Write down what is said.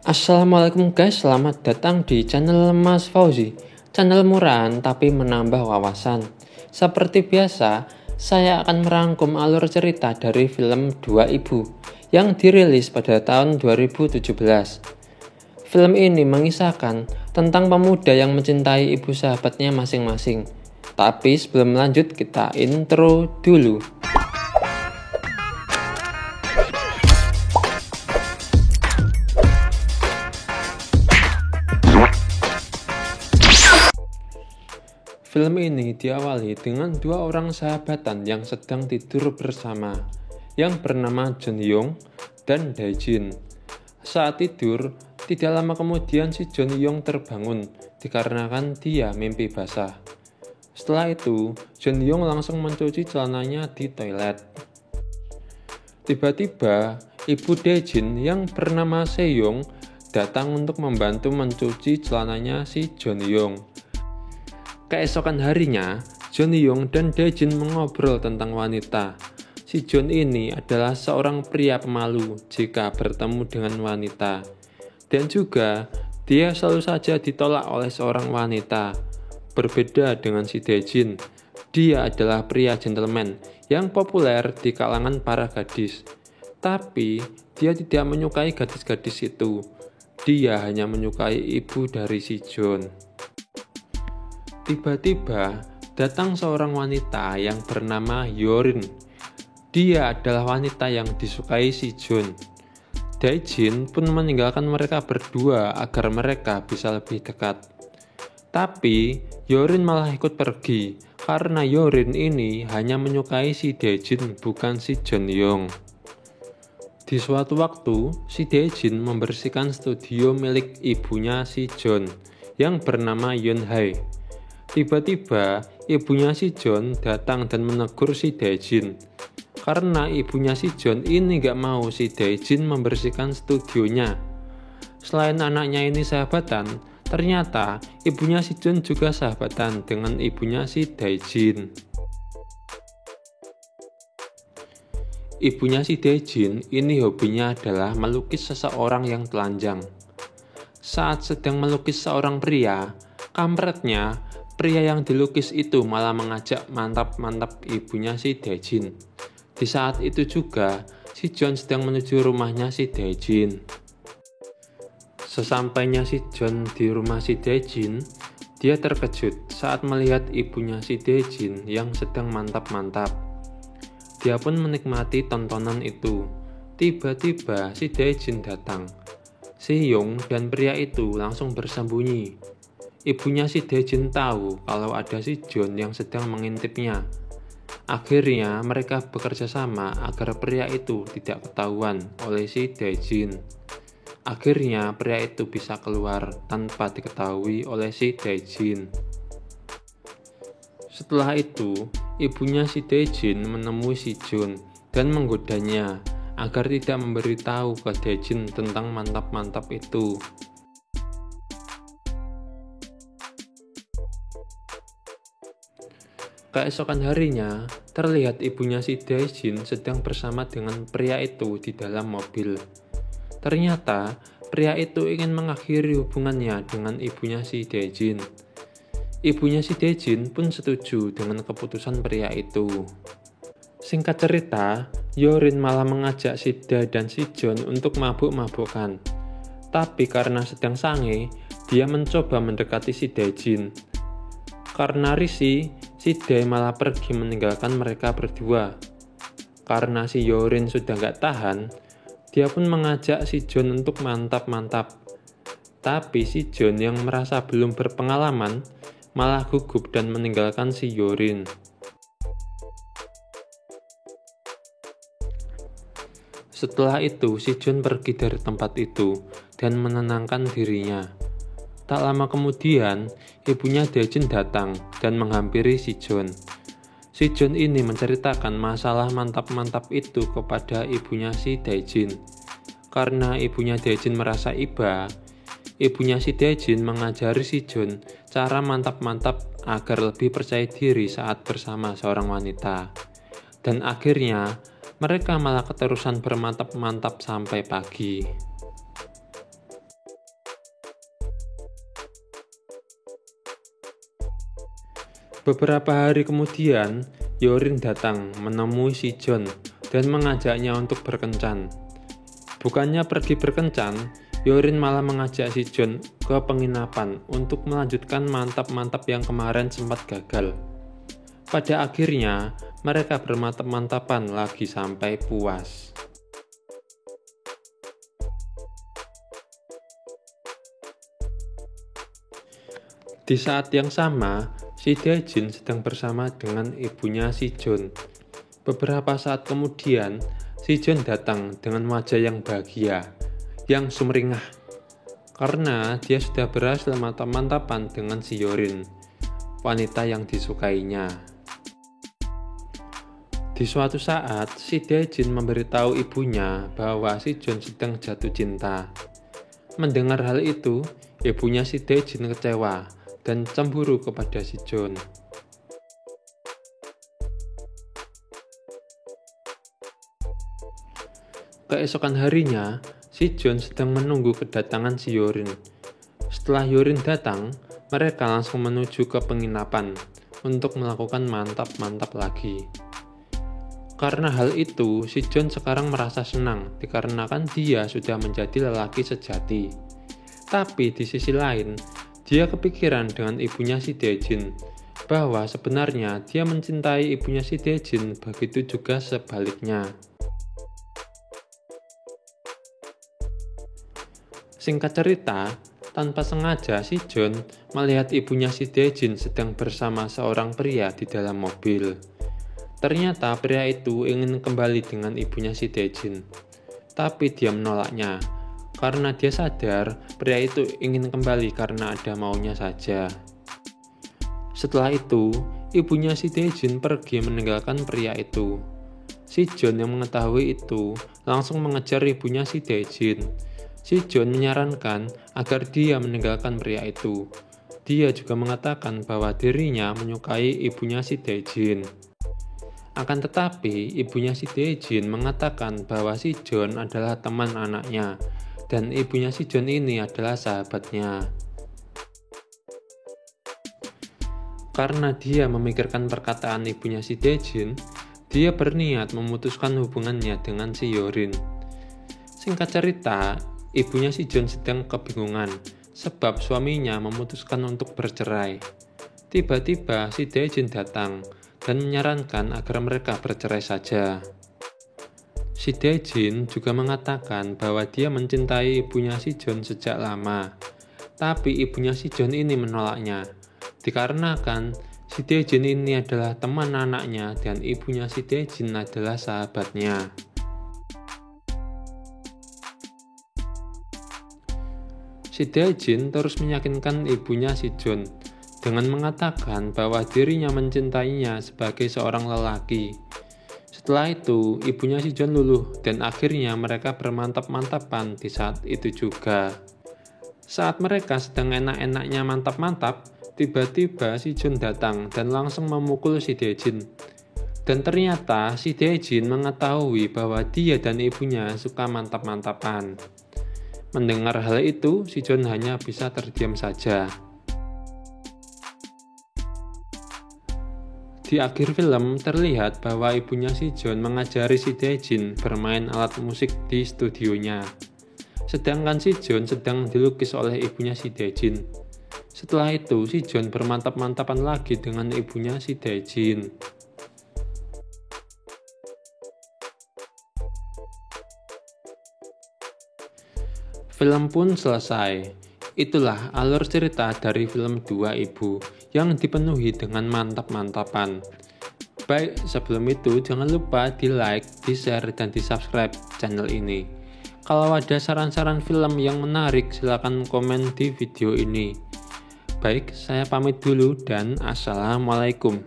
Assalamualaikum guys, selamat datang di channel Mas Fauzi. Channel murahan tapi menambah wawasan. Seperti biasa, saya akan merangkum alur cerita dari film Dua Ibu yang dirilis pada tahun 2017. Film ini mengisahkan tentang pemuda yang mencintai ibu sahabatnya masing-masing. Tapi sebelum lanjut, kita intro dulu. Film ini diawali dengan dua orang sahabatan yang sedang tidur bersama, yang bernama Jun Yong dan Dae Jin. Saat tidur, tidak lama kemudian si Jun Yong terbangun dikarenakan dia mimpi basah. Setelah itu, Jun Yong langsung mencuci celananya di toilet. Tiba-tiba, ibu Dae Jin yang bernama Seyong datang untuk membantu mencuci celananya si Jun Yong. Keesokan harinya, Jun Yong dan Dae Jin mengobrol tentang wanita. Si Jun ini adalah seorang pria pemalu jika bertemu dengan wanita. Dan juga, dia selalu saja ditolak oleh seorang wanita. Berbeda dengan si Dae Jin, dia adalah pria gentleman yang populer di kalangan para gadis. Tapi, dia tidak menyukai gadis-gadis itu. Dia hanya menyukai ibu dari si Jun. Tiba-tiba datang seorang wanita yang bernama Yorin. Dia adalah wanita yang disukai si Jun. Dae Jin pun meninggalkan mereka berdua agar mereka bisa lebih dekat. Tapi Yorin malah ikut pergi karena Yorin ini hanya menyukai si Dae Jin bukan si Jun Yong. Di suatu waktu, si Dae Jin membersihkan studio milik ibunya si Jun yang bernama Yun Hae. Tiba-tiba, ibunya si John datang dan menegur si Dae Jin. Karena ibunya si John ini gak mau si Dae Jin membersihkan studionya. Selain anaknya ini sahabatan, ternyata ibunya si John juga sahabatan dengan ibunya si Dae Jin. Ibunya si Dae Jin ini hobinya adalah melukis seseorang yang telanjang. Saat sedang melukis seorang pria, kampretnya, pria yang dilukis itu malah mengajak mantap-mantap ibunya si Dae Jin. Di saat itu juga, si John sedang menuju rumahnya si Dae Jin. Sesampainya si John di rumah si Dae Jin, dia terkejut saat melihat ibunya si Dae Jin yang sedang mantap-mantap. Dia pun menikmati tontonan itu. Tiba-tiba si Dae Jin datang. Si Yong dan pria itu langsung bersembunyi. Ibunya si Dae Jin tahu kalau ada si John yang sedang mengintipnya. Akhirnya mereka bekerja sama agar pria itu tidak ketahuan oleh si Dae Jin. Akhirnya pria itu bisa keluar tanpa diketahui oleh si Dae Jin. Setelah itu, ibunya si Dae Jin menemui si John dan menggodanya agar tidak memberitahu ke Dae Jin tentang mantap-mantap itu. Keesokan harinya, terlihat ibunya si Dae Jin sedang bersama dengan pria itu di dalam mobil. Ternyata, pria itu ingin mengakhiri hubungannya dengan ibunya si Dae Jin. Ibunya si Dae Jin pun setuju dengan keputusan pria itu. Singkat cerita, Yorin malah mengajak si Dae dan si John untuk mabuk-mabukan. Tapi karena sedang sange, dia mencoba mendekati si Dae Jin. Karena risih, si Dae malah pergi meninggalkan mereka berdua. Karena si Yorin sudah gak tahan, dia pun mengajak si John untuk mantap-mantap. Tapi si John yang merasa belum berpengalaman, malah gugup dan meninggalkan si Yorin. Setelah itu, si John pergi dari tempat itu dan menenangkan dirinya. Tak lama kemudian, ibunya Dae Jin datang dan menghampiri si John. Si John ini menceritakan masalah mantap-mantap itu kepada ibunya si Dae Jin. Karena ibunya Dae Jin merasa iba, ibunya si Dae Jin mengajari si John cara mantap-mantap agar lebih percaya diri saat bersama seorang wanita. Dan akhirnya, mereka malah keterusan bermantap-mantap sampai pagi. Beberapa hari kemudian, Yorin datang menemui si John dan mengajaknya untuk berkencan. Bukannya pergi berkencan, Yorin malah mengajak si John ke penginapan untuk melanjutkan mantap-mantap yang kemarin sempat gagal. Pada akhirnya, mereka bermantap-mantapan lagi sampai puas. Di saat yang sama, si Dae-jin sedang bersama dengan ibunya si John. Beberapa saat kemudian, si John datang dengan wajah yang bahagia, yang sumringah, karena dia sudah berhasil mantap-mantapan dengan si Yorin, wanita yang disukainya. Di suatu saat, si Dae-jin memberitahu ibunya bahwa si John sedang jatuh cinta. Mendengar hal itu, ibunya si Dae-jin kecewa dan cemburu kepada si John. Keesokan harinya, si John sedang menunggu kedatangan si Yorin. Setelah Yorin datang, mereka langsung menuju ke penginapan untuk melakukan mantap-mantap lagi. Karena hal itu, si John sekarang merasa senang dikarenakan dia sudah menjadi lelaki sejati. Tapi di sisi lain, dia kepikiran dengan ibunya si Dae-jin, bahwa sebenarnya dia mencintai ibunya si Dae-jin, begitu juga sebaliknya. Singkat cerita, tanpa sengaja si John melihat ibunya si Dae-jin sedang bersama seorang pria di dalam mobil. Ternyata pria itu ingin kembali dengan ibunya si Dae-jin, tapi dia menolaknya. Karena dia sadar pria itu ingin kembali karena ada maunya saja. Setelah itu, ibunya si Dae-jin pergi meninggalkan pria itu. Si John yang mengetahui itu langsung mengejar ibunya si Dae-jin. Si John menyarankan agar dia meninggalkan pria itu. Dia juga mengatakan bahwa dirinya menyukai ibunya si Dae-jin. Akan tetapi, ibunya si Dae-jin mengatakan bahwa si John adalah teman anaknya, dan ibunya si John ini adalah sahabatnya. Karena dia memikirkan perkataan ibunya si Dae-jin, dia berniat memutuskan hubungannya dengan si Yorin. Singkat cerita, ibunya si John sedang kebingungan sebab suaminya memutuskan untuk bercerai. Tiba-tiba si Dae-jin datang dan menyarankan agar mereka bercerai saja. Si Dae-jin juga mengatakan bahwa dia mencintai ibunya si John sejak lama, tapi ibunya si John ini menolaknya, dikarenakan si Dae-jin ini adalah teman anaknya dan ibunya si Dae-jin adalah sahabatnya. Si Dae-jin terus meyakinkan ibunya si John dengan mengatakan bahwa dirinya mencintainya sebagai seorang lelaki. Setelah itu, ibunya si John luluh dan akhirnya mereka bermantap-mantapan di saat itu juga. Saat mereka sedang enak-enaknya mantap-mantap, tiba-tiba si John datang dan langsung memukul si Dae-jin. Dan ternyata si Dae-jin mengetahui bahwa dia dan ibunya suka mantap-mantapan. Mendengar hal itu, si John hanya bisa terdiam saja. Di akhir film terlihat bahwa ibunya si John mengajari si Dae-jin bermain alat musik di studionya. Sedangkan si John sedang dilukis oleh ibunya si Dae-jin. Setelah itu si John bermantap-mantapan lagi dengan ibunya si Dae-jin. Film pun selesai. Itulah alur cerita dari film Dua Ibu yang dipenuhi dengan mantap-mantapan. Baik, sebelum itu jangan lupa di like, di share, dan di subscribe channel ini. Kalau ada saran-saran film yang menarik silahkan komen di video ini. Baik, saya pamit dulu dan assalamualaikum.